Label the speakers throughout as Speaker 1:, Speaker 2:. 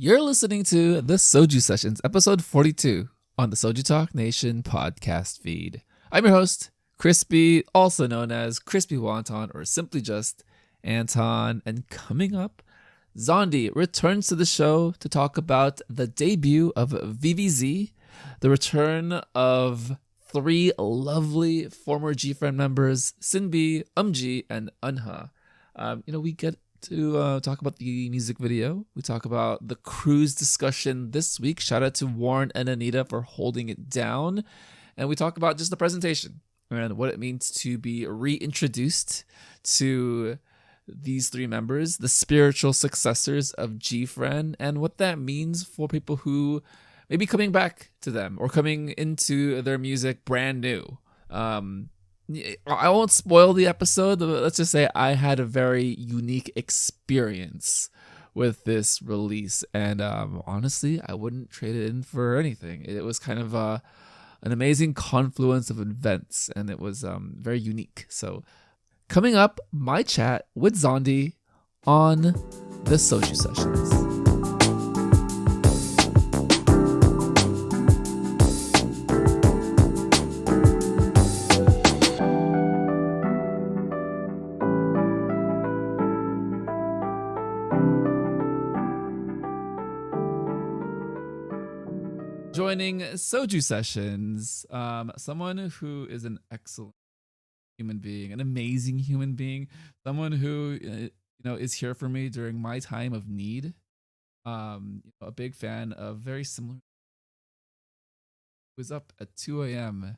Speaker 1: You're listening to the Soju Sessions, episode 42 on the Soju Talk Nation podcast feed. I'm your host, Crispy, also known as Crispy Wonton or simply just Anton. And coming up, Zondy returns to the show to talk about the debut of VIVIZ, the return of three lovely former GFRIEND members, SinB, Umji, and Eunha. We get to talk about the music video. We talk about the cruise discussion this week. Shout out to Warren and Anita for holding it down. And we talk about just the presentation and what it means to be reintroduced to these three members, the spiritual successors of GFRIEND, and what that means for people who may be coming back to them or coming into their music brand new. I won't spoil the episode, but let's just say I had a very unique experience with this release, and honestly, I wouldn't trade it in for anything. It was kind of an amazing confluence of events, and it was very unique. So coming up, my chat with Zondy on the Soju Sessions. Joining Soju Sessions, someone who is an excellent human being, an amazing human being, someone who is here for me during my time of need. A big fan of very similar. Was up at 2 a.m.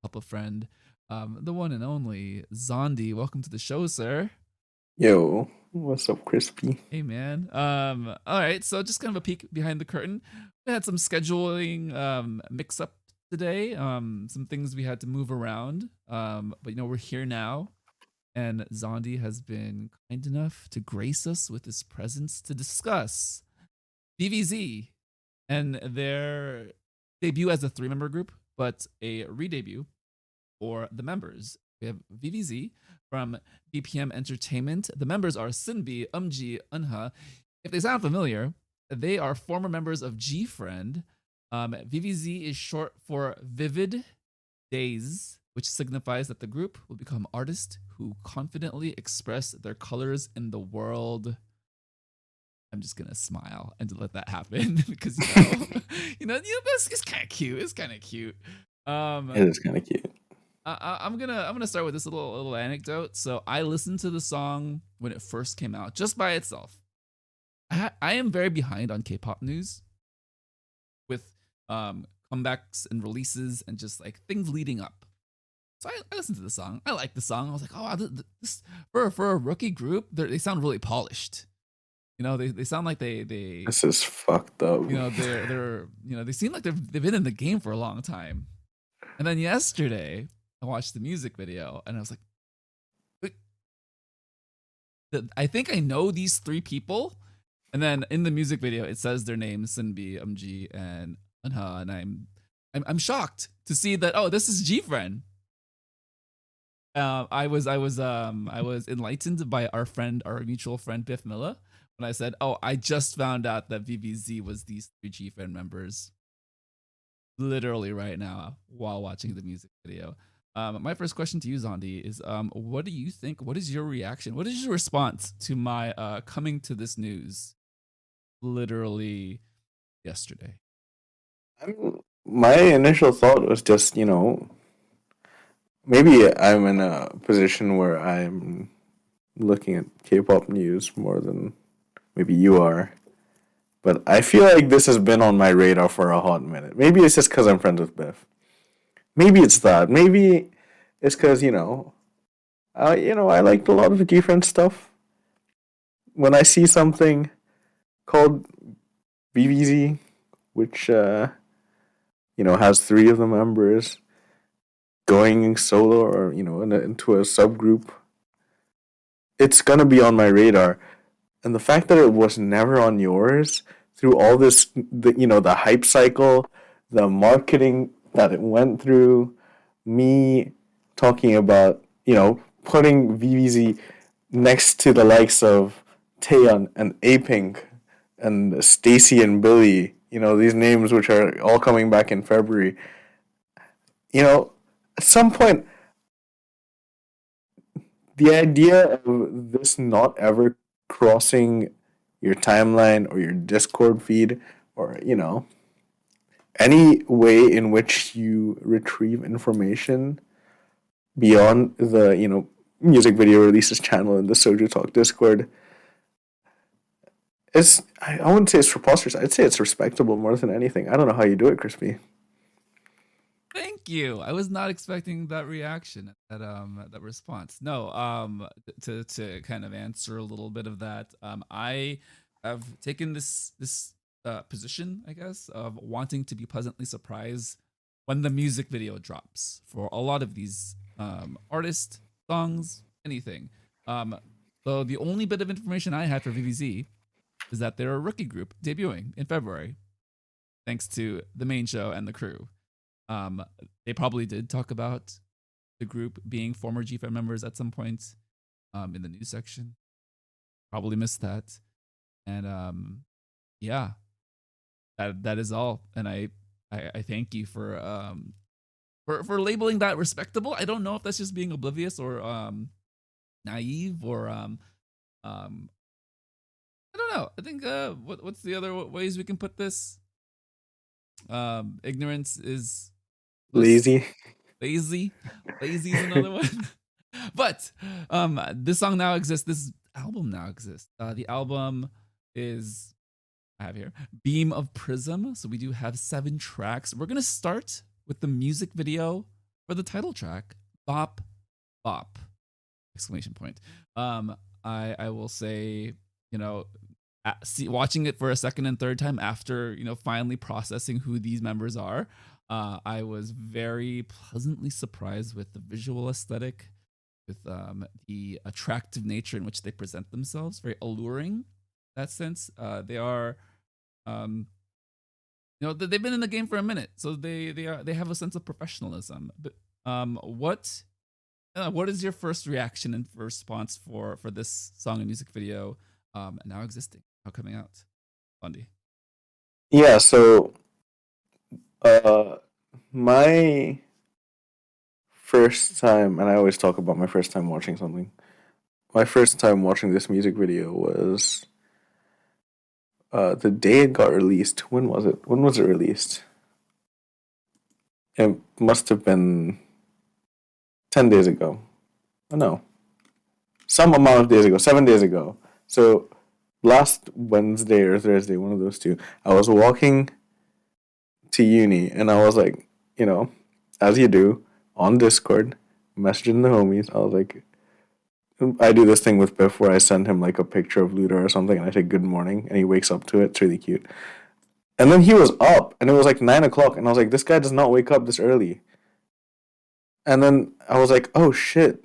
Speaker 1: Help a friend, the one and only Zondy. Welcome to the show, sir.
Speaker 2: Yo, what's up, Crispy?
Speaker 1: Hey, man. All right, so just kind of a peek behind the curtain. We had some scheduling mix up today. Some things we had to move around. But we're here now, and Zondy has been kind enough to grace us with his presence to discuss VIVIZ and their debut as a three-member group, but a re-debut for the members. We have VIVIZ from BPM Entertainment. The members are SinB, Umji, Eunha. If they sound familiar, they are former members of GFRIEND. VIVIZ is short for Vivid Days, which signifies that the group will become artists who confidently express their colors in the world. I'm just gonna smile and let that happen because it's kind of cute. It's kind of cute.
Speaker 2: It is kind of cute.
Speaker 1: I'm gonna start with this little anecdote. So I listened to the song when it first came out, just by itself. I am very behind on K-pop news with comebacks and releases and just like things leading up. So I listened to the song. I like the song. I was like, oh, wow, this for a rookie group, they sound really polished. They sound like they.
Speaker 2: This is fucked up.
Speaker 1: They're they seem like they've been in the game for a long time. And then yesterday, I watched the music video and I was like, I think I know these three people. And then in the music video, it says their names, SinB, Umji, and Eunha, and I'm shocked to see that, oh, this is GFRIEND. I was enlightened by our mutual friend Biff Miller, when I said, oh, I just found out that VIVIZ was these three GFRIEND members. Literally right now while watching the music video. My first question to you, Zondy, is what do you think? What is your reaction? What is your response to my coming to this news literally yesterday?
Speaker 2: My initial thought was just, maybe I'm in a position where I'm looking at K-pop news more than maybe you are. But I feel like this has been on my radar for a hot minute. Maybe it's just because I'm friends with Biff. Maybe it's that. Maybe it's because, I liked a lot of GFRIEND stuff. When I see something called VIVIZ, which, has three of the members going solo or, into a subgroup, it's going to be on my radar. And the fact that it was never on yours through all this, the hype cycle, the marketing that it went through, me talking about, putting VIVIZ next to the likes of Taeyeon and A-Pink, and Stacy and Billy. You know, these names which are all coming back in February. You know, at some point, the idea of this not ever crossing your timeline or your Discord feed or, you know, any way in which you retrieve information beyond the, you know, music video releases channel in the Soju Talk Discord is, I wouldn't say it's preposterous. I'd say it's respectable more than anything. I don't know how you do it, Crispy.
Speaker 1: Thank you. I was not expecting that reaction, that response. No, to kind of answer a little bit of that, I have taken this position, I guess, of wanting to be pleasantly surprised when the music video drops for a lot of these artists, songs, anything. Um, so the only bit of information I had for VVZ is that they're a rookie group debuting in February, thanks to the main show and the crew. Um, they probably did talk about the group being former GFRIEND members at some point in the news section. Probably missed that. And yeah, that is all. And I thank you for labeling that respectable. I don't know if that's just being oblivious or naive or I don't know. I think what's the other ways we can put this? Ignorance is bliss.
Speaker 2: Lazy.
Speaker 1: Lazy. Lazy is another one. But this song now exists. This album now exists. The album is, I have here, Beam of Prism. So we do have 7 tracks. We're gonna start with the music video for the title track, Bop Bop! Exclamation point. I will say, you know, watching it for a second and third time after, you know, finally processing who these members are, I was very pleasantly surprised with the visual aesthetic, with the attractive nature in which they present themselves. Very alluring in that sense. They are, you know, they've been in the game for a minute, so they have a sense of professionalism. But what is your first reaction and response for this song and music video now existing, now coming out, Zondy?
Speaker 2: Yeah, so uh my first time, and I always talk about my first time watching something. My first time watching this music video was the day it got released. When was it? When was it released? It must have been 10 days ago. Oh, no, some amount of days ago, 7 days ago. So last Wednesday or Thursday, one of those two, I was walking to uni and I was like, you know, as you do, on Discord, messaging the homies. I was like, I do this thing with Biff where I send him like a picture of Luda or something and I say good morning and he wakes up to it. It's really cute. And then he was up and it was like 9 o'clock and I was like, this guy does not wake up this early. And then I was like, oh shit,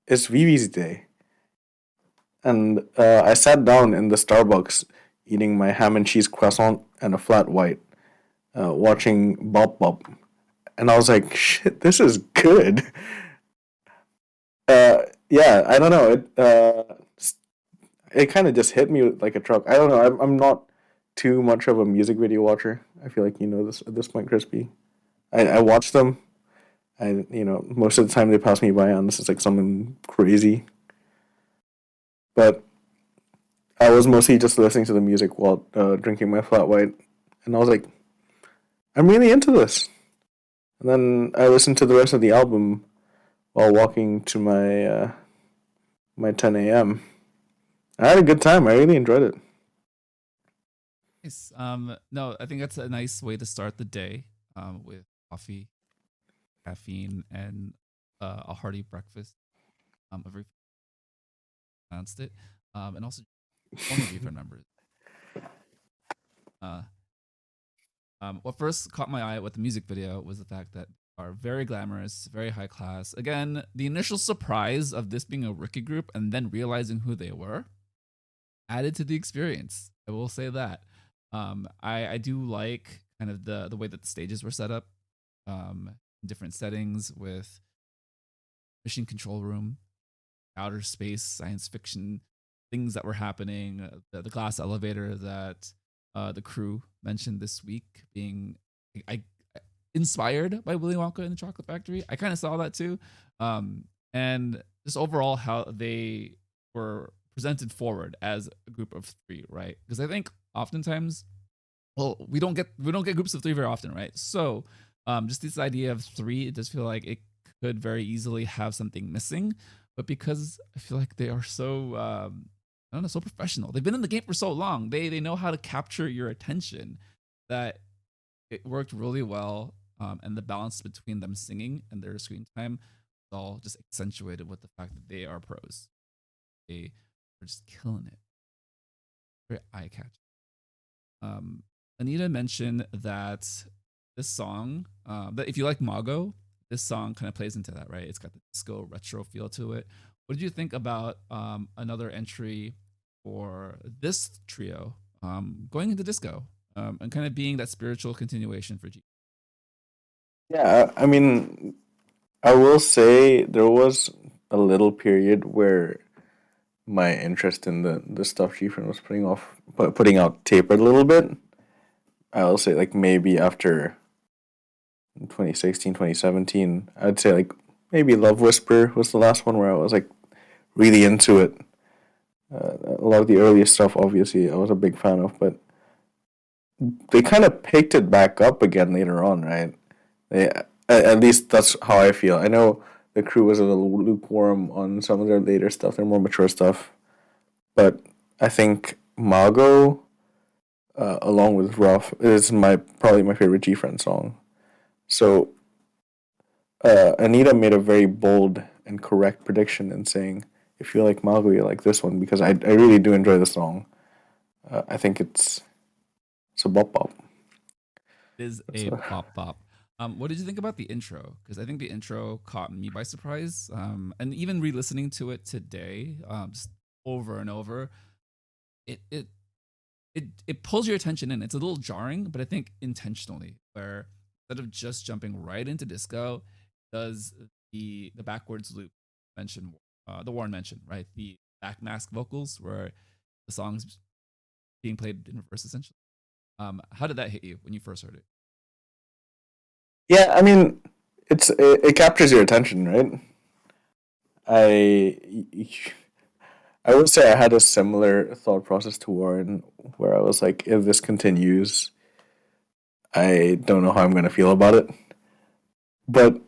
Speaker 2: it's Vivi's day. And I sat down in the Starbucks eating my ham and cheese croissant and a flat white, watching Bop Bop. And I was like, shit, this is good. Yeah, I don't know. It kind of just hit me like a truck. I don't know. I'm not too much of a music video watcher. I feel like you know this at this point, Crispy. I watch them. Most of the time they pass me by unless it's like something crazy. But I was mostly just listening to the music while drinking my flat white, and I was like, I'm really into this. And then I listened to the rest of the album while walking to my 10 a.m. I had a good time. I really enjoyed it.
Speaker 1: Nice. No, I think that's a nice way to start the day with coffee, caffeine, and a hearty breakfast. Every announced it, and also former GFRIEND members. Uh, what first caught my eye with the music video was the fact that they are very glamorous, very high class. Again, the initial surprise of this being a rookie group and then realizing who they were added to the experience. I will say that. I do like kind of the way that the stages were set up, in different settings with machine control room, outer space, science fiction things that were happening, the glass elevator that the crew mentioned this week being I inspired by Willy Wonka and the Chocolate Factory. I kind of saw that too, and just overall how they were presented forward as a group of three, right? Because I think oftentimes, well, we don't get groups of three very often, right? So, just this idea of three, it does feel like it could very easily have something missing, but because I feel like they are so I don't know, so professional. They've been in the game for so long. They know how to capture your attention that it worked really well. And the balance between them singing and their screen time is all just accentuated with the fact that they are pros. They are just killing it. Very eye catching. Anita mentioned that this song, that if you like Mago, this song kind of plays into that, right? It's got the disco retro feel to it. What did you think about another entry for this trio going into disco and kind of being that spiritual continuation for G?
Speaker 2: Yeah, I mean, I will say there was a little period where my interest in the stuff GFRIEND was putting out tapered a little bit. I will say like maybe after 2016, 2017, I'd say like maybe Love Whisper was the last one where I was like really into it. A lot of the earliest stuff, obviously, I was a big fan of, but they kind of picked it back up again later on, right? They, at least that's how I feel. I know the crew was a little lukewarm on some of their later stuff, their more mature stuff, but I think Mago, along with Rough, is probably my favorite GFRIEND song. So Anita made a very bold and correct prediction in saying, if you like Mago, you like this one, because I really do enjoy the song. I think it's a bop bop.
Speaker 1: It is a
Speaker 2: So,
Speaker 1: bop bop. What did you think about the intro? Because I think the intro caught me by surprise. And even re-listening to it today, just over and over, it it it pulls your attention in. It's a little jarring, but I think intentionally, where instead of just jumping right into disco, does the backwards loop mention the Warren mentioned, right? The back mask vocals where the song's being played in reverse essentially. How did that hit you when you first heard it?
Speaker 2: yeah, I mean, it captures your attention, right? I I would say I had a similar thought process to Warren, where I was like, if this continues, I don't know how I'm gonna feel about it. But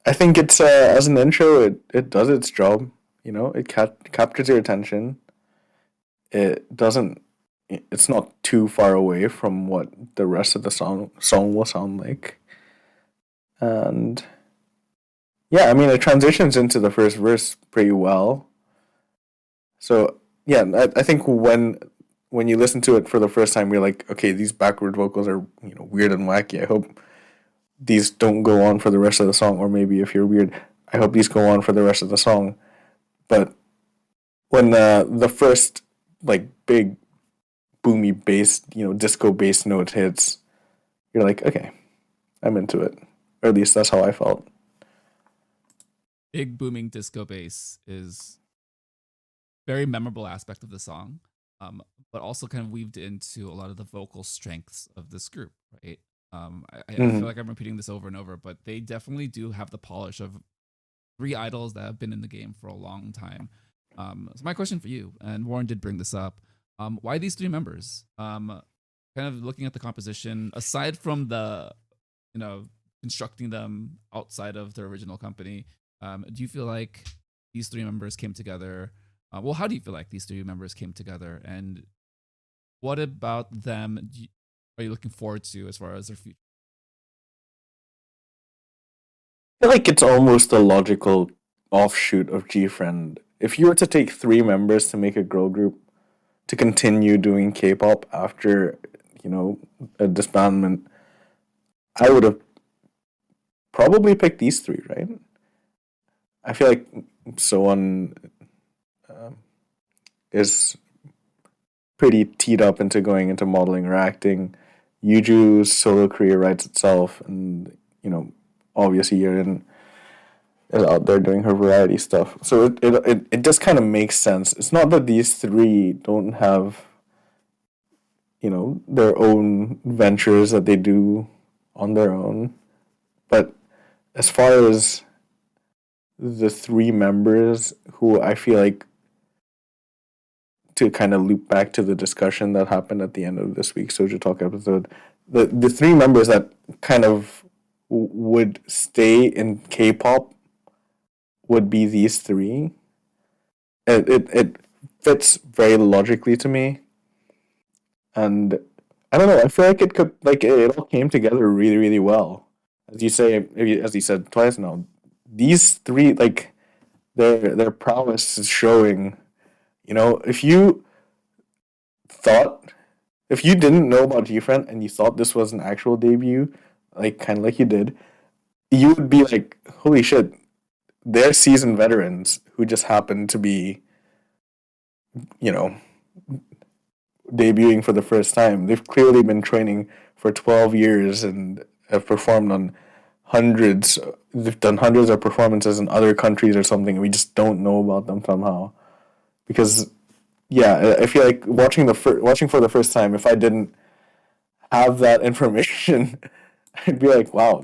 Speaker 2: I think it's as an intro, it does its job. You know, it captures your attention. It doesn't. It's not too far away from what the rest of the song will sound like, and yeah, I mean, it transitions into the first verse pretty well. So yeah, I think when you listen to it for the first time, you're like, okay, these backward vocals are weird and wacky. I hope these don't go on for the rest of the song, or maybe if you're weird, I hope these go on for the rest of the song. But when the first like big boomy bass, disco bass note hits, you're like, okay, I'm into it. Or at least that's how I felt.
Speaker 1: Big booming disco bass is very memorable aspect of the song, but also kind of weaved into a lot of the vocal strengths of this group, right? I feel
Speaker 2: Hmm.
Speaker 1: like I'm repeating this over and over, but they definitely do have the polish of three idols that have been in the game for a long time. So my question for you, and Warren did bring this up, why these three members? Kind of looking at the composition, aside from the, you know, constructing them outside of their original company, do you feel like these three members came together? Well, how do you feel like these three members came together, and what about them are you looking forward to as far as their future?
Speaker 2: I feel like it's almost a logical offshoot of GFriend. If you were to take three members to make a girl group to continue doing K-pop after, you know, a disbandment, I would have probably picked these three, right? I feel like Soan um, is pretty teed up into going into modeling or acting. Yuju's solo career writes itself, and obviously you're in is out there doing her variety stuff. So it just kind of makes sense. It's not that these three don't have, their own ventures that they do on their own, but as far as the three members who I feel like, to kind of loop back to the discussion that happened at the end of this week's Soju Talk episode, the three members that kind of would stay in K-pop would be these three. It fits very logically to me, and I don't know. I feel like it all came together really really well. As you say, as you said twice now, these three, like, their prowess is showing. If you thought, if you didn't know about GFRIEND and you thought this was an actual debut, like kind of like you did, you would be like, holy shit, they're seasoned veterans who just happen to be, you know, debuting for the first time. They've clearly been training for 12 years and have performed on hundreds, they've done hundreds of performances in other countries or something. We just don't know about them somehow. Because, yeah, I feel like watching for the first time, if I didn't have that information, I'd be like, wow,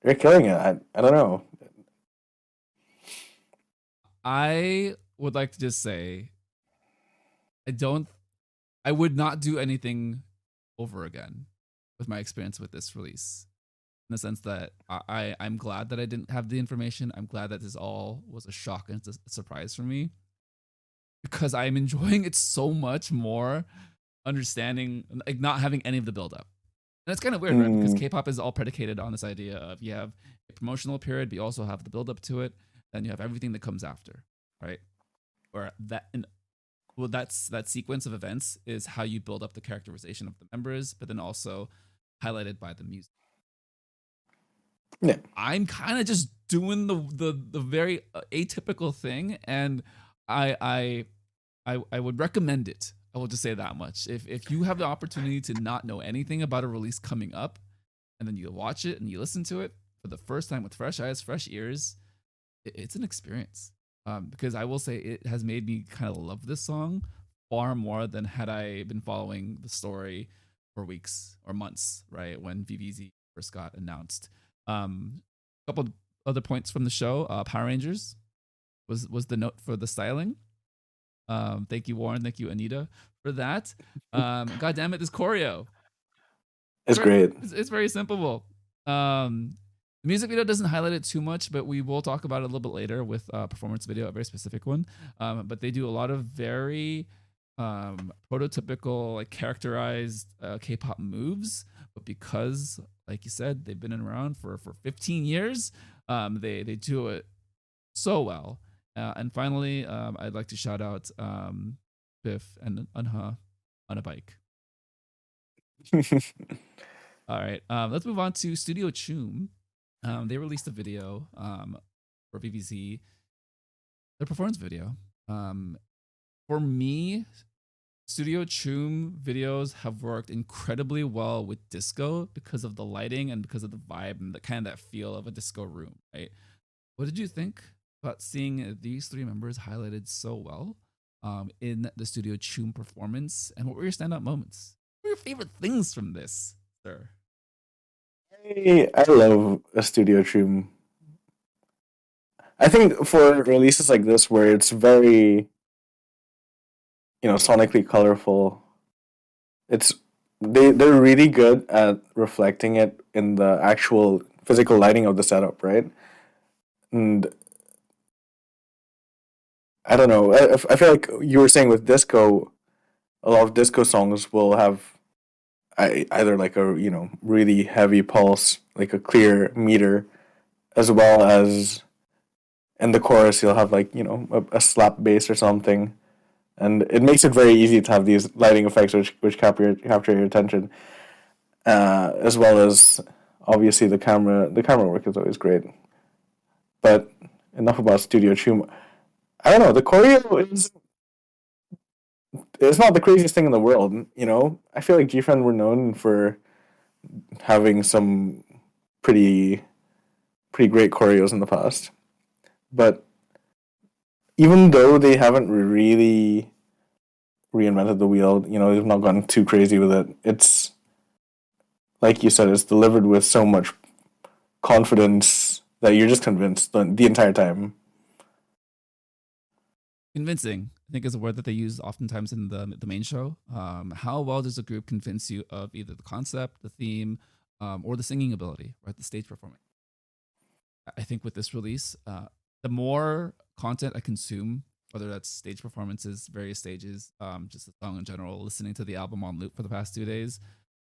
Speaker 2: they're killing it. I don't know.
Speaker 1: I would like to just say I would not do anything over again with my experience with this release. In the sense that I'm glad that I didn't have the information. I'm glad that this all was a shock and a surprise for me, because I'm enjoying it so much more, understanding, like, not having any of the build up. And it's kind of weird, right? Because K-pop is all predicated on this idea of you have a promotional period, but you also have the build up to it, then you have everything that comes after, right? Or that, well, that's that sequence of events is how you build up the characterization of the members, but then also highlighted by the music.
Speaker 2: Yeah.
Speaker 1: I'm kind of just doing the very atypical thing, and I would recommend it. I will just say that much. If you have the opportunity to not know anything about a release coming up, and then you watch it and you listen to it for the first time with fresh eyes, fresh ears, it's an experience. Because I will say it has made me kind of love this song far more than had I been following the story for weeks or months, right? When VIVIZ first got announced. A couple other points from the show. Power Rangers was the note for the styling. Thank you, Warren. Thank you, Anita, for that. God damn it, this choreo.
Speaker 2: It's great.
Speaker 1: It's very simple. The music video doesn't highlight it too much, but we will talk about it a little bit later with performance video, a very specific one. But they do a lot of very prototypical, like, characterized K-pop moves. But because, like you said, they've been around for 15 years, they do it so well. And finally, I'd like to shout out Biff and Eunha on a bike. All right, let's move on to Studio Choom. They released a video for VIVIZ, their performance video. For me, Studio Choom videos have worked incredibly well with disco because of the lighting and because of the vibe and the kind of that feel of a disco room, right? What did you think about seeing these three members highlighted so well in the Studio Choom performance? And what were your standout moments? What were your favorite things from this, sir?
Speaker 2: I love a Studio Choom. I think for releases like this where it's very, sonically colorful, they're really good at reflecting it in the actual physical lighting of the setup, right? And I don't know. I feel like you were saying with disco, a lot of disco songs will have either like a really heavy pulse, like a clear meter, as well as in the chorus you'll have like a slap bass or something, and it makes it very easy to have these lighting effects which capture your attention, as well as obviously the camera work is always great. But enough about Studio Choom. I don't know, the choreo is it's not the craziest thing in the world. I feel like GFRIEND were known for having some pretty great choreos in the past. but even though they haven't really reinvented the wheel, they've not gone too crazy with it. It's like you said, it's delivered with so much confidence that you're just convinced the entire time.
Speaker 1: Convincing, I think, is a word that they use oftentimes in the main show. How well does a group convince you of either the concept, the theme, or the singing ability, right? The stage performance. I think with this release, the more content I consume, whether that's stage performances, various stages, just the song in general, listening to the album on loop for the past 2 days,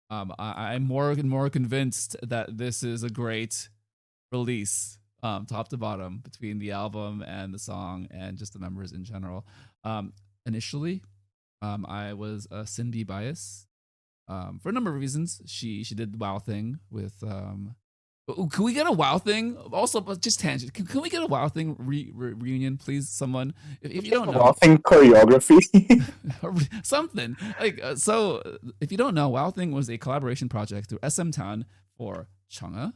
Speaker 1: I'm more and more convinced that this is a great release, top to bottom, between the album and the song and just the members in general. Initially, I was a SinB bias for a number of reasons. She did the WoW thing with. Can we get a WoW thing? Also, but just tangent. Can we get a WoW thing reunion, please? Someone, if you don't know,
Speaker 2: WoW thing choreography.
Speaker 1: something like so. If you don't know, WoW thing was a collaboration project through SM Town for Chang'e,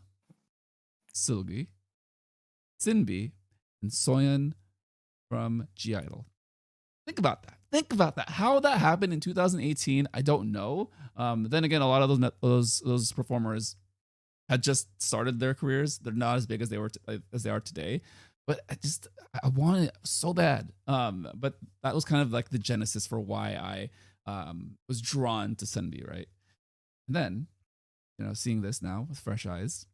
Speaker 1: Silgi, SinB, and Soyeon from G Idol. Think about that. Think about that. How that happened in 2018, I don't know. Then again, a lot of those performers had just started their careers. They're not as big as they are today. But I wanted it so bad. But that was kind of like the genesis for why I was drawn to SinB, right? And then, seeing this now with fresh eyes,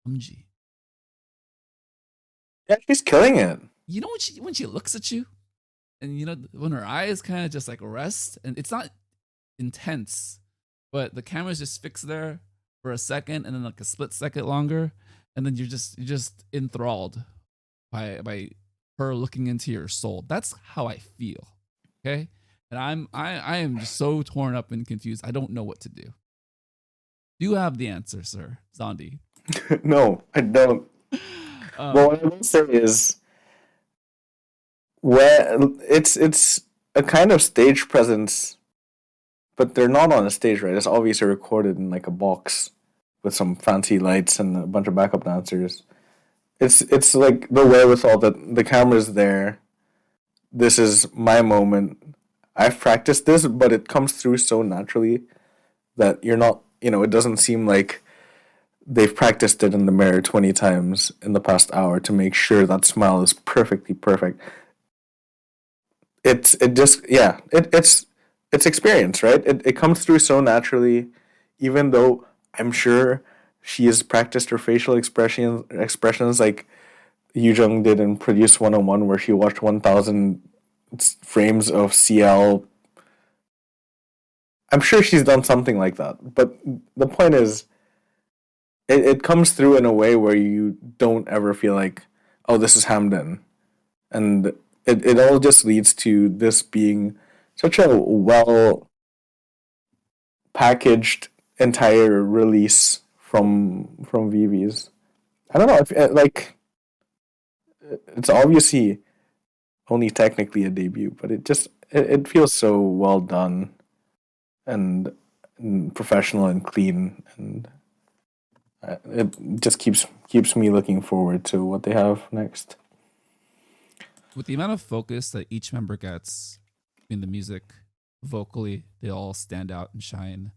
Speaker 1: Umji.
Speaker 2: Yeah, she's killing it.
Speaker 1: You know when she looks at you, and when her eyes kind of just like rest, and it's not intense, but the camera's just fixed there for a second, and then like a split second longer, and then you're just enthralled by her looking into your soul. That's how I feel. Okay, and I am just so torn up and confused. I don't know what to do. Do you have the answer, sir, Zondy?
Speaker 2: No, I don't. Well, what I will say is, where it's a kind of stage presence, but they're not on a stage, right? It's obviously recorded in like a box with some fancy lights and a bunch of backup dancers. It's like the wherewithal that the camera's there. This is my moment. I've practiced this, but it comes through so naturally that you're not, it doesn't seem like they've practiced it in the mirror 20 times in the past hour to make sure that smile is perfectly perfect. It's experience, right? It comes through so naturally, even though I'm sure she has practiced her facial expressions like Yu Jung did in Produce 101, where she watched 1,000 frames of CL. I'm sure she's done something like that. But the point is, it comes through in a way where you don't ever feel like, oh, this is Hamden. And it all just leads to this being such a well packaged entire release from VIVIZ. I don't know if like it's obviously only technically a debut, but it feels so well done and professional and clean, and it just keeps me looking forward to what they have next.
Speaker 1: With the amount of focus that each member gets in the music, vocally, they all stand out and shine.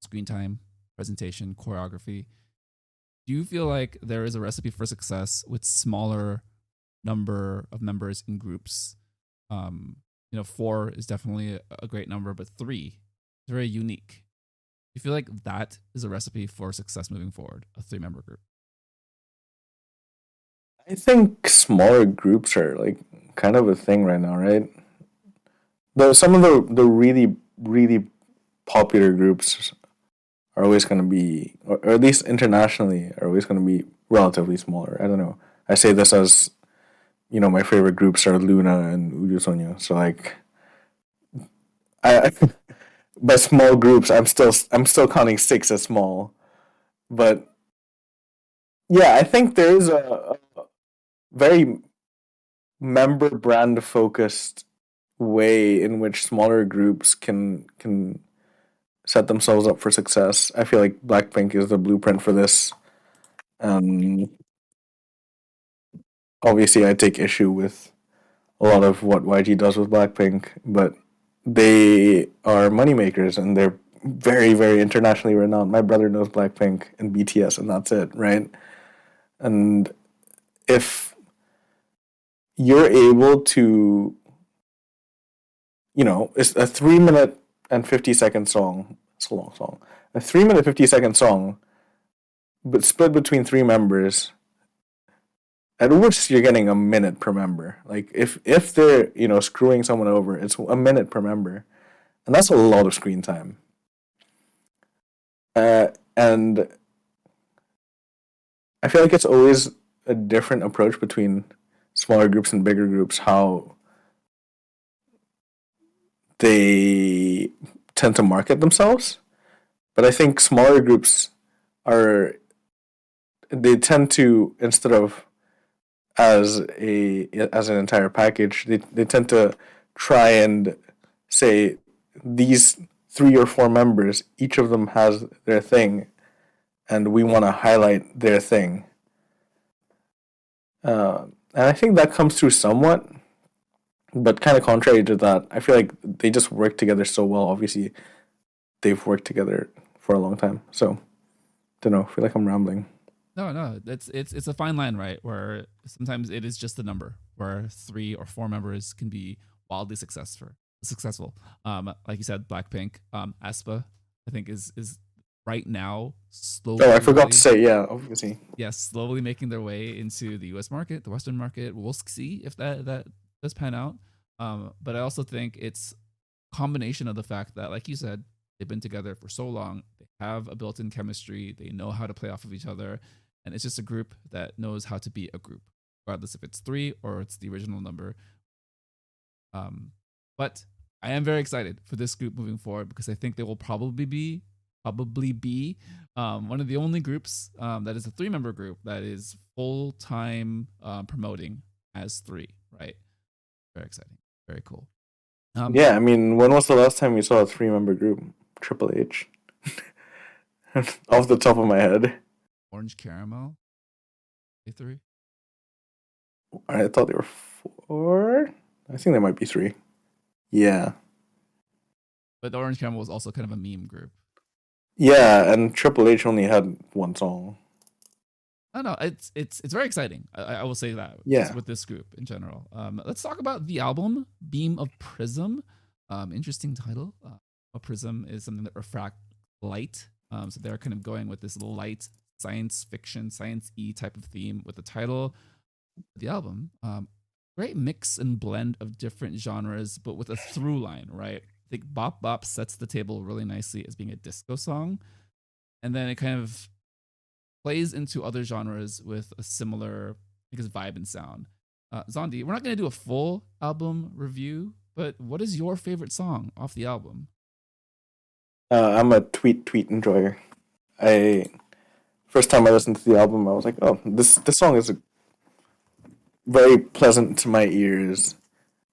Speaker 1: Screen time, presentation, choreography. Do you feel like there is a recipe for success with smaller number of members in groups? 4 is definitely a great number, but 3 is very unique. Do you feel like that is a recipe for success moving forward, a 3-member group?
Speaker 2: I think smaller groups are like kind of a thing right now, right? Some of the really popular groups are always going to be, or at least internationally, are always going to be relatively smaller. I don't know. I say this as, my favorite groups are Luna and Uju Sonyo. So like, I by small groups, I'm still counting 6 as small. But yeah, I think there is a very member brand focused way in which smaller groups can set themselves up for success. I feel like Blackpink is the blueprint for this. Um, obviously I take issue with a lot of what YG does with Blackpink, but they are moneymakers and they're very, very internationally renowned. My brother knows Blackpink and BTS, and that's it, right? And if you're able to, it's a 3 minute and 50-second song. It's a long song. A 3 minute 50-second song, but split between three members. At worst, you're getting a minute per member. Like if they're screwing someone over, it's a minute per member, and that's a lot of screen time. And I feel like it's always a different approach between smaller groups and bigger groups. How they tend to market themselves, but I think smaller groups they tend to, instead of as an entire package, they tend to try and say these 3 or 4 members, each of them has their thing, and we want to highlight their thing. And I think that comes through somewhat, but kind of contrary to that, I feel like they just work together so well. Obviously, they've worked together for a long time. So, don't know. I feel like I'm rambling.
Speaker 1: No, it's a fine line, right? Where sometimes it is just a number, where 3 or 4 members can be wildly successful. Like you said, Blackpink, aespa, I think is right now slowly.
Speaker 2: Oh, I forgot to say, yeah, obviously.
Speaker 1: Yes, slowly making their way into the U.S. market, the Western market. We'll see if that does pan out. But I also think it's a combination of the fact that, like you said, they've been together for so long. They have a built-in chemistry. They know how to play off of each other. And it's just a group that knows how to be a group, regardless if it's 3 or it's the original number. But I am very excited for this group moving forward because I think they will probably be one of the only groups that is a 3-member group that is full-time promoting as 3, right? Very exciting. Very cool.
Speaker 2: Yeah, I mean, when was the last time you saw a 3-member group? Triple H. Off the top of my head.
Speaker 1: Orange Caramel. A3.
Speaker 2: I thought they were 4. I think they might be 3. Yeah.
Speaker 1: But the Orange Caramel was also kind of a meme group.
Speaker 2: Yeah, and Triple H only had one song.
Speaker 1: I don't know. It's very exciting. I will say that.
Speaker 2: Yeah.
Speaker 1: With this group in general. Let's talk about the album, Beam of Prism. Interesting title. A prism is something that refracts light. So they're kind of going with this light science fiction, science-y type of theme with the title of the album. Great mix and blend of different genres, but with a through line, right? I think Bop Bop sets the table really nicely as being a disco song. And then it kind of plays into other genres with a similar, I guess, vibe and sound. Zondy, we're not going to do a full album review, but what is your favorite song off the album?
Speaker 2: I'm a tweet enjoyer. First time I listened to the album, I was like, oh, this song is very pleasant to my ears.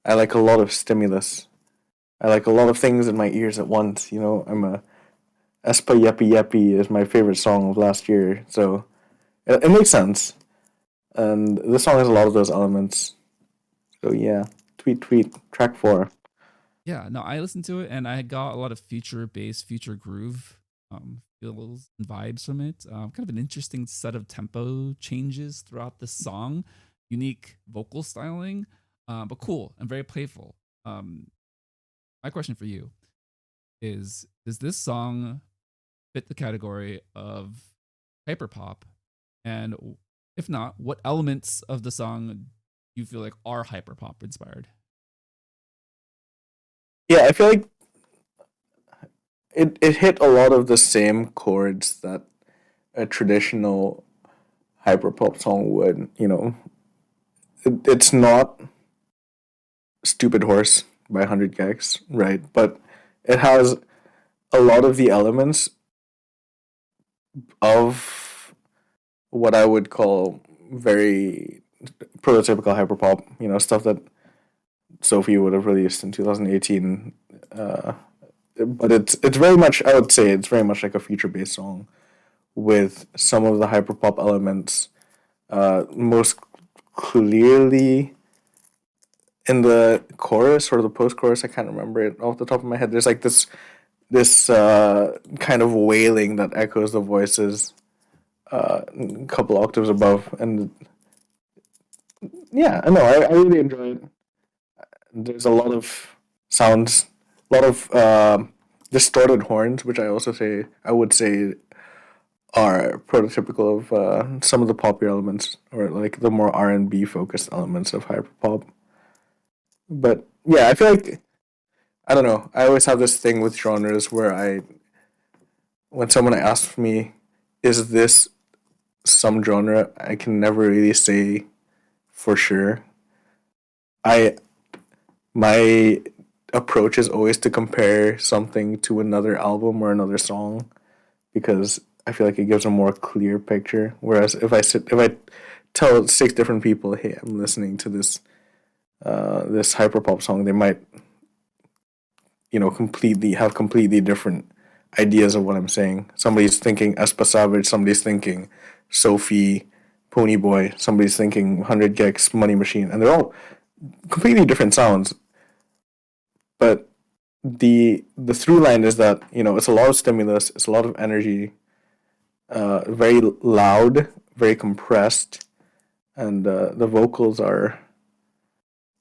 Speaker 2: I like a lot of stimulus. I like a lot of things in my ears at once. I'm a aespa Yeppy Yeppy is my favorite song of last year, so it makes sense. And this song has a lot of those elements. So yeah, tweet, track 4.
Speaker 1: Yeah, no, I listened to it and I got a lot of future bass, future groove feels and vibes from it. Kind of an interesting set of tempo changes throughout the song, unique vocal styling, but cool and very playful. My question for you is, does this song fit the category of hyperpop? And if not, what elements of the song do you feel like are hyperpop inspired?
Speaker 2: Yeah, I feel like it hit a lot of the same chords that a traditional hyperpop song would. It's not Stupid Horse by 100 Gex, right? But it has a lot of the elements of what I would call very prototypical hyperpop, stuff that Sophie would have released in 2018. But it's very much, I would say, it's very much like a future-based song with some of the hyperpop elements most clearly in the chorus or the post-chorus. I can't remember it off the top of my head. There's like this kind of wailing that echoes the voices a couple octaves above, and yeah, I know I really enjoy it. There's a lot of sounds, a lot of distorted horns, which I would say are prototypical of some of the popular elements, or like the more R&B focused elements of hyperpop. But yeah, I feel like I don't know. I always have this thing with genres where when someone asks me, "Is this some genre?" I can never really say for sure. I my approach is always to compare something to another album or another song because I feel like it gives a more clear picture. Whereas if I tell six different people, "Hey, I'm listening to this hyperpop song," they might completely different ideas of what I'm saying. Somebody's thinking Espa Savage, somebody's thinking Sophie, Ponyboy, somebody's thinking 100 Gex, Money Machine, and they're all completely different sounds. But the through line is that it's a lot of stimulus, it's a lot of energy, very loud, very compressed, and the vocals are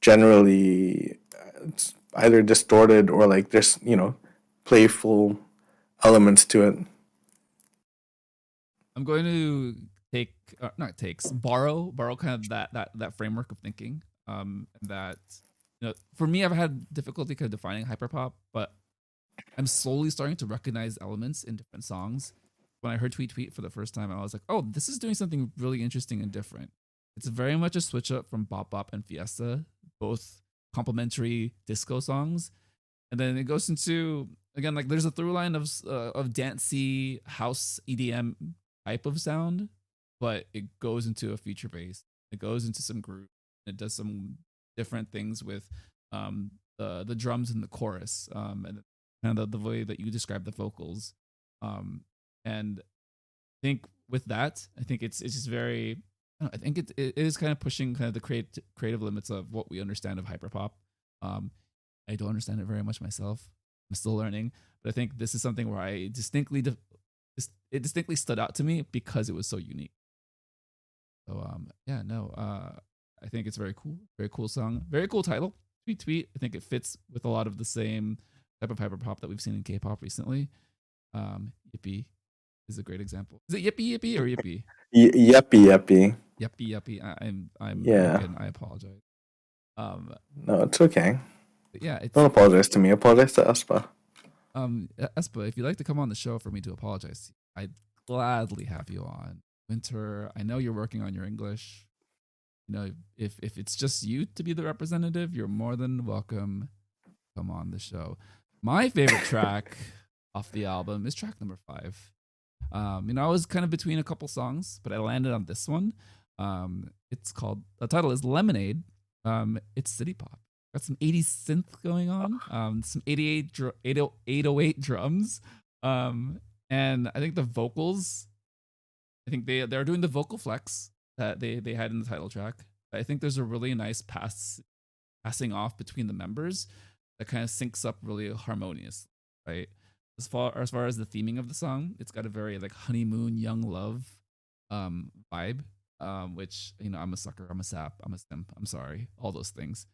Speaker 2: generally either distorted or like there's playful elements to it.
Speaker 1: I'm going to take not takes borrow kind of that framework of thinking. That for me, I've had difficulty kind of defining hyperpop, but I'm slowly starting to recognize elements in different songs. When I heard Tweet Tweet for the first time, I was like, oh, this is doing something really interesting and different. It's very much a switch up from Bop Bop and Fiesta, both complementary disco songs. And then it goes into, again, like there's a through line of dancey house EDM type of sound, but it goes into a feature bass. It goes into some groove. It does some different things with the drums in the chorus, and kind of the way that you describe the vocals. And I think with that, I think it's just very. I think it is kind of pushing kind of the creative limits of what we understand of hyperpop. I don't understand it very much myself. I'm still learning, but I think this is something where I it distinctly stood out to me because it was so unique. So yeah, no, I think it's very cool song, very cool title. Tweet Tweet. I think it fits with a lot of the same type of hyperpop that we've seen in K-pop recently. Yippee is a great example. Is it Yippee Yippee or Yippee?
Speaker 2: Yuppie yuppie.
Speaker 1: Yuppie Yuppie. I'm
Speaker 2: Yeah.
Speaker 1: American. I apologize.
Speaker 2: No, it's okay.
Speaker 1: Yeah, it's
Speaker 2: Don't apologize to me. Apologize to Espa.
Speaker 1: Espa, if you'd like to come on the show for me to apologize, I'd gladly have you on. Winter, I know you're working on your English. If it's just you to be the representative, you're more than welcome. Come on the show. My favorite track off the album is track number 5. I was kind of between a couple songs, but I landed on this one. It's called, the title is Lemonade. It's city pop. Got some 80s synth going on, some 808 drums. And I think the vocals, I think they're doing the vocal flex that they had in the title track. I think there's a really nice passing off between the members that kind of syncs up really harmonious, right? As far as the theming of the song, it's got a very like honeymoon, young love vibe, which I'm a sucker, I'm a sap, I'm a simp, I'm sorry, all those things.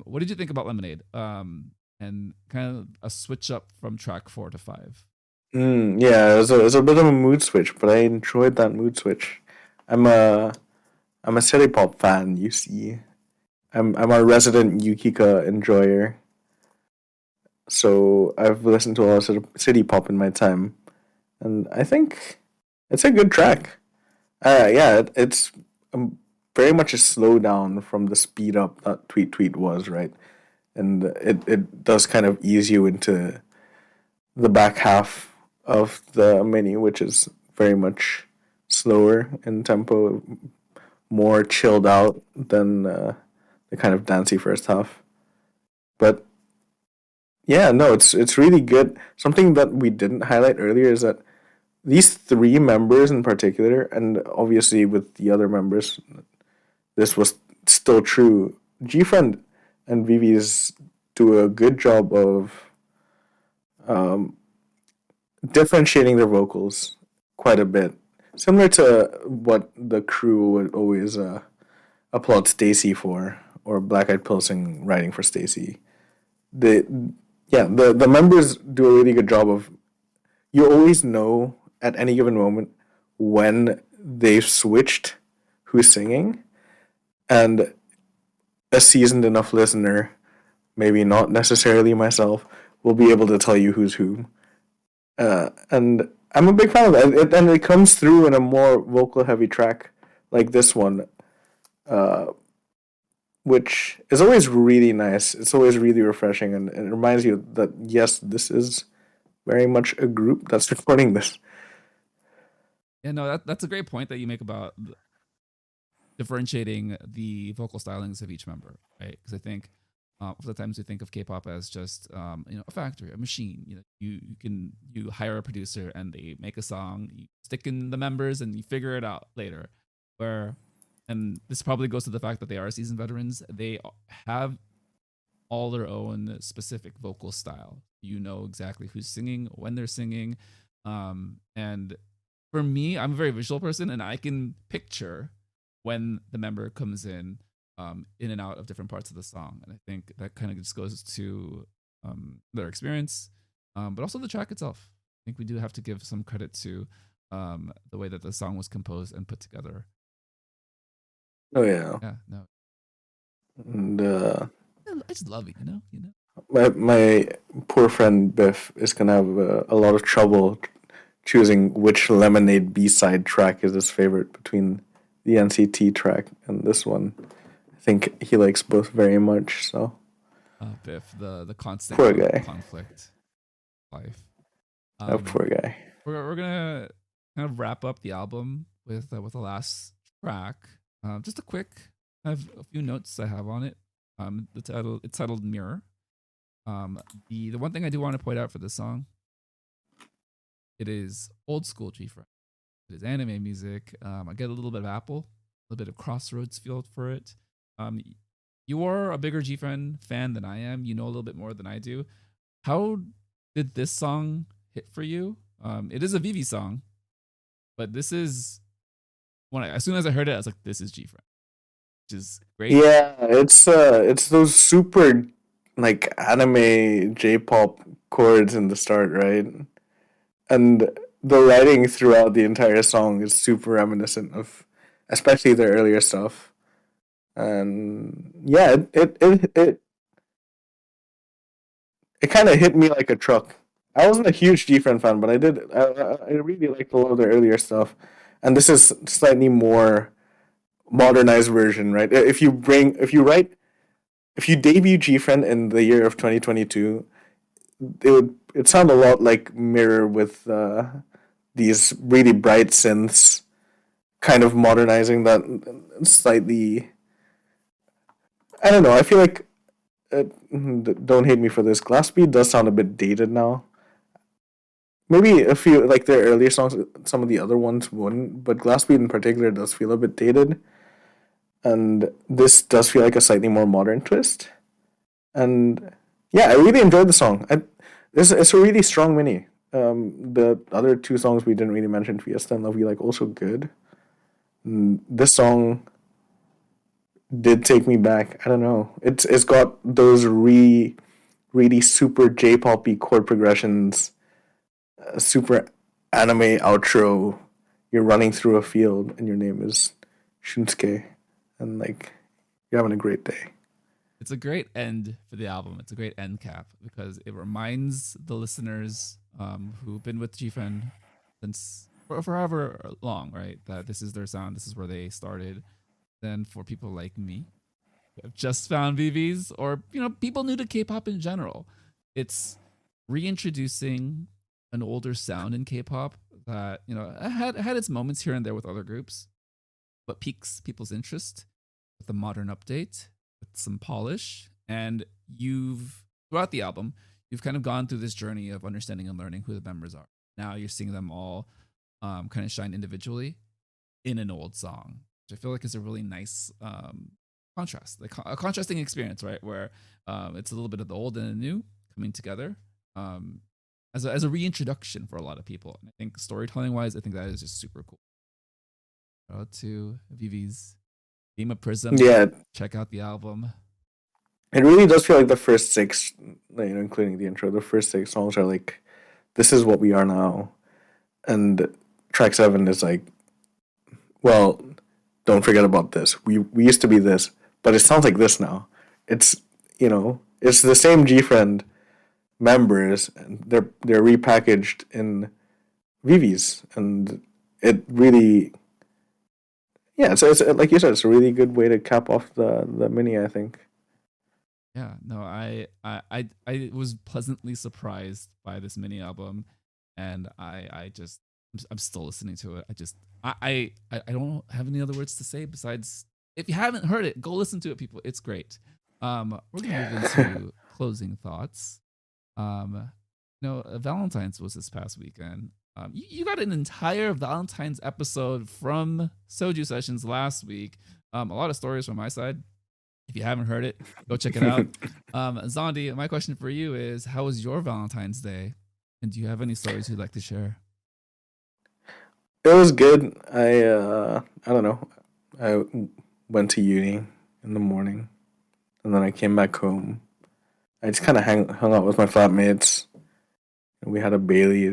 Speaker 1: What did you think about Lemonade? And kind of a switch up from track 4 to 5.
Speaker 2: Yeah, it was a bit of a mood switch, but I enjoyed that mood switch. I'm a city pop fan. You see, I'm a resident Yukika enjoyer. So I've listened to a lot of city pop in my time, and I think it's a good track. Yeah, it's very much a slowdown from the speed up that Tweet Tweet was, right? And it does kind of ease you into the back half of the mini, which is very much slower in tempo, more chilled out than the kind of dancey first half. But yeah, no, it's really good. Something that we didn't highlight earlier is that these three members in particular, and obviously with the other members, this was still true. GFriend and VIVIZ do a good job of um, differentiating their vocals quite a bit, similar to what the crew would always applaud Stacy for, or Black Eyed Pilsing writing for Stacy. The the members do a really good job of, you always know at any given moment when they've switched who's singing, and a seasoned enough listener, maybe not necessarily myself, will be able to tell you who's who. And I'm a big fan of that. And it comes through in a more vocal heavy track like this one, uh, which is always really nice. It's always really refreshing, and it reminds you that, yes, this is very much a group that's recording this.
Speaker 1: Yeah, no, that's a great point that you make about differentiating the vocal stylings of each member, right? Because I think for the times we think of K-pop as just a factory, a machine. You hire a producer and they make a song, you stick in the members and you figure it out later. And this probably goes to the fact that they are seasoned veterans. They have all their own specific vocal style. You know exactly who's singing, when they're singing, and for me, I'm a very visual person, and I can picture when the member comes in and out of different parts of the song. And I think that kind of just goes to their experience, but also the track itself. I think we do have to give some credit to the way that the song was composed and put together.
Speaker 2: Oh yeah.
Speaker 1: Yeah, no,
Speaker 2: And
Speaker 1: I just love it.
Speaker 2: my poor friend Biff is gonna have a lot of trouble choosing which Lemonade B-side track is his favorite between the NCT track and this one. I think he likes both very much. So
Speaker 1: Biff, the constant
Speaker 2: poor guy.
Speaker 1: conflict life.
Speaker 2: Poor guy.
Speaker 1: We're gonna kind of wrap up the album with the last track. Just a quick, I have a few notes I have on it. It's titled Mirror. The one thing I do want to point out for this song, it is old school GFriend. It is anime music. I get a little bit of Apple, a little bit of Crossroads feel for it. You are a bigger GFriend fan than I am. You know a little bit more than I do. How did this song hit for you? It is a VIVIZ song, but this is as soon as I heard it, I was like, "This is GFriend," which is great.
Speaker 2: Yeah, it's those super like anime J-pop chords in the start, right? And the writing throughout the entire song is super reminiscent of, especially their earlier stuff. And yeah, it kind of hit me like a truck. I wasn't a huge GFriend fan, but I really liked a lot of their earlier stuff, and this is slightly more modernized version, right? If you debut GFriend in the year of 2022, it sound a lot like Mirror with these really bright synths, kind of modernizing that slightly. I don't know. I feel like don't hate me for this. Glass Speed does sound a bit dated now. Maybe a few like their earlier songs, some of the other ones wouldn't, but Glass Speed in particular does feel a bit dated. And this does feel like a slightly more modern twist. And yeah, I really enjoyed the song. It's a really strong mini. The other two songs we didn't really mention, Fiesta and Love You Like, also good. This song did take me back. I don't know. It's got those really super J-poppy chord progressions, super anime outro. You're running through a field and your name is Shunsuke, and like you're having a great day.
Speaker 1: It's a great end for the album. It's a great end cap because it reminds the listeners who've been with GFriend since for however long, right? That this is their sound. This is where they started. Then for people like me who have just found VIVIZ, or people new to K-pop in general, it's reintroducing an older sound in K-pop that had its moments here and there with other groups, but piques people's interest with a modern update, with some polish. And throughout the album, you've kind of gone through this journey of understanding and learning who the members are. Now you're seeing them all kind of shine individually in an old song. which I feel like is a really nice contrast, like a contrasting experience, right? Where it's a little bit of the old and the new coming together as a reintroduction for a lot of people. And I think storytelling wise, I think that is just super cool. Shout out to VIVIZ, Theme of Prism.
Speaker 2: Yeah,
Speaker 1: Check out the album.
Speaker 2: it really does feel like the first six, including the intro, the first six songs are like, this is what we are now. And track 7 is like, well, don't forget about this. We used to be this, but it sounds like this now. It's, it's the same GFRIEND members, and they're repackaged in VIVIZ, and it really, yeah, it's like you said, it's a really good way to cap off the mini, I think.
Speaker 1: Yeah, no, I was pleasantly surprised by this mini album, and I'm still listening to it. I don't have any other words to say besides, if you haven't heard it, go listen to it, people. It's great. We're gonna move into closing thoughts. Valentine's was this past weekend. You got an entire Valentine's episode from Soju Sessions last week. A lot of stories from my side. If you haven't heard it, go check it out. Zondy, my question for you is, how was your Valentine's Day? And do you have any stories you'd like to share?
Speaker 2: It was good. I don't know. I went to uni in the morning, and then I came back home. I just kind of hung out with my flatmates. We had a Bailey,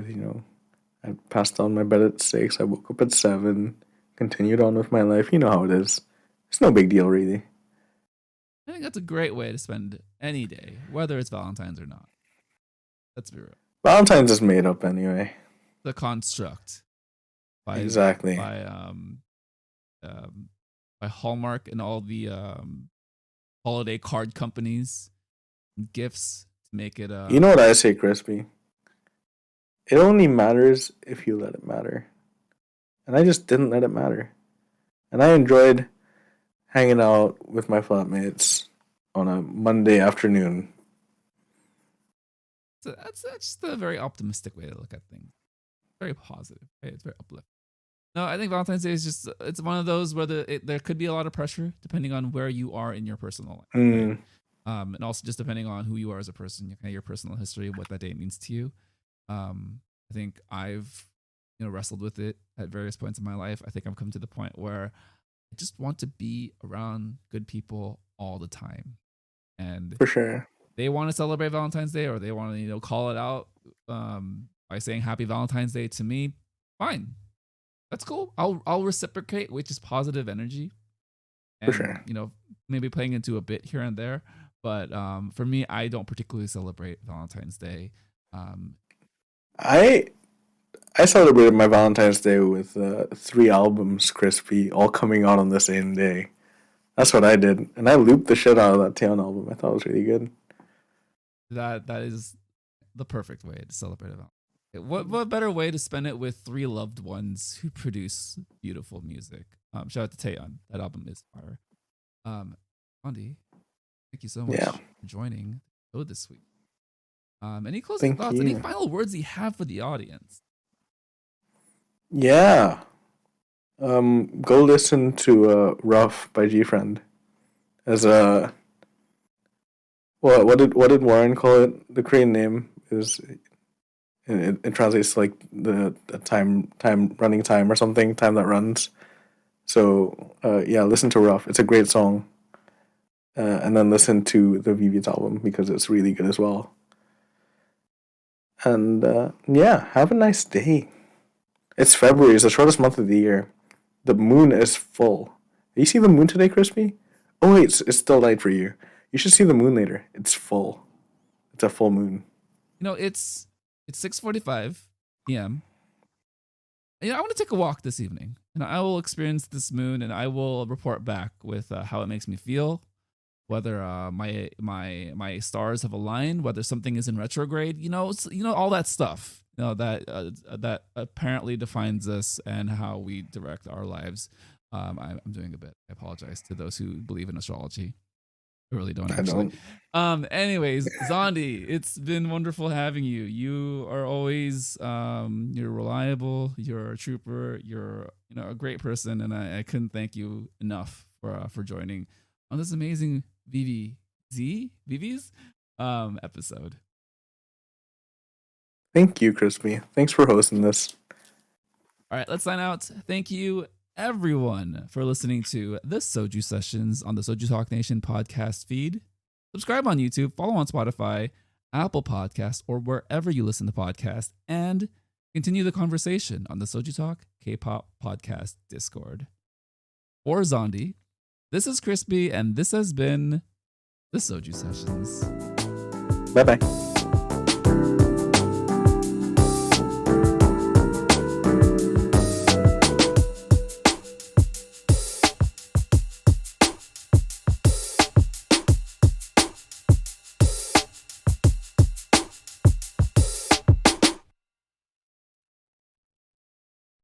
Speaker 2: I passed on my bed at 6. I woke up at 7, continued on with my life. You know how it is. It's no big deal, really.
Speaker 1: I think that's a great way to spend any day, whether it's Valentine's or not. Let's be real.
Speaker 2: Valentine's is made up anyway.
Speaker 1: The construct.
Speaker 2: Exactly.
Speaker 1: By Hallmark and all the holiday card companies, gifts to make it.
Speaker 2: You know what I say, Crispy? It only matters if you let it matter. And I just didn't let it matter. And I enjoyed hanging out with my flatmates on a Monday afternoon.
Speaker 1: So that's just a very optimistic way to look at things. Very positive. Right? It's very uplifting. No, I think Valentine's Day is it's one of those where there could be a lot of pressure depending on where you are in your personal life. Right? And also just depending on who you are as a person, your personal history, what that day means to you. I think I've wrestled with it at various points in my life. I think I've come to the point where I just want to be around good people all the time. And
Speaker 2: for sure,
Speaker 1: they want to celebrate Valentine's Day, or they want to call it out by saying Happy Valentine's Day to me. Fine, that's cool. I'll reciprocate with just positive energy. And,
Speaker 2: for sure.
Speaker 1: Maybe playing into a bit here and there. But for me, I don't particularly celebrate Valentine's Day.
Speaker 2: I celebrated my Valentine's Day with 3 albums, Crispy, all coming out on the same day. That's what I did, and I looped the shit out of that Taeyeon album. I thought it was really good.
Speaker 1: That is the perfect way to celebrate a Valentine's. What better way to spend it with 3 loved ones who produce beautiful music? Shout out to Taeyeon. That album is fire. Andy, thank you so much for joining the show this week. Any closing thoughts? Any final words you have for the audience?
Speaker 2: Yeah. Go listen to Rough by GFRIEND. As what did Warren call it? The Korean name is it translates to like the time running time or something, time that runs. So listen to Rough. It's a great song. And then listen to the VIVIZ album because it's really good as well. And have a nice day. It's February. It's the shortest month of the year. The moon is full. You see the moon today, Crispy? Oh wait, it's still light for you. You should see the moon later. It's full. It's a full moon.
Speaker 1: It's 6:45 p.m. I want to take a walk this evening, and I will experience this moon, and I will report back with how it makes me feel, whether my stars have aligned, whether something is in retrograde. All that stuff. That apparently defines us and how we direct our lives. I'm doing a bit. I apologize to those who believe in astrology. I really don't
Speaker 2: I
Speaker 1: actually.
Speaker 2: don't.
Speaker 1: Anyways, Zondy, it's been wonderful having you. You are always you're reliable, you're a trooper, you're a great person, and I couldn't thank you enough for joining on this amazing VIVIZ episode.
Speaker 2: Thank you, Crispy. Thanks for hosting this.
Speaker 1: All right, let's sign out. Thank you, everyone, for listening to the Soju Sessions on the Soju Talk Nation podcast feed. Subscribe on YouTube, follow on Spotify, Apple Podcasts, or wherever you listen to podcasts, and continue the conversation on the Soju Talk K-pop podcast Discord. For Zondy, this is Crispy, and this has been the Soju Sessions.
Speaker 2: Bye bye.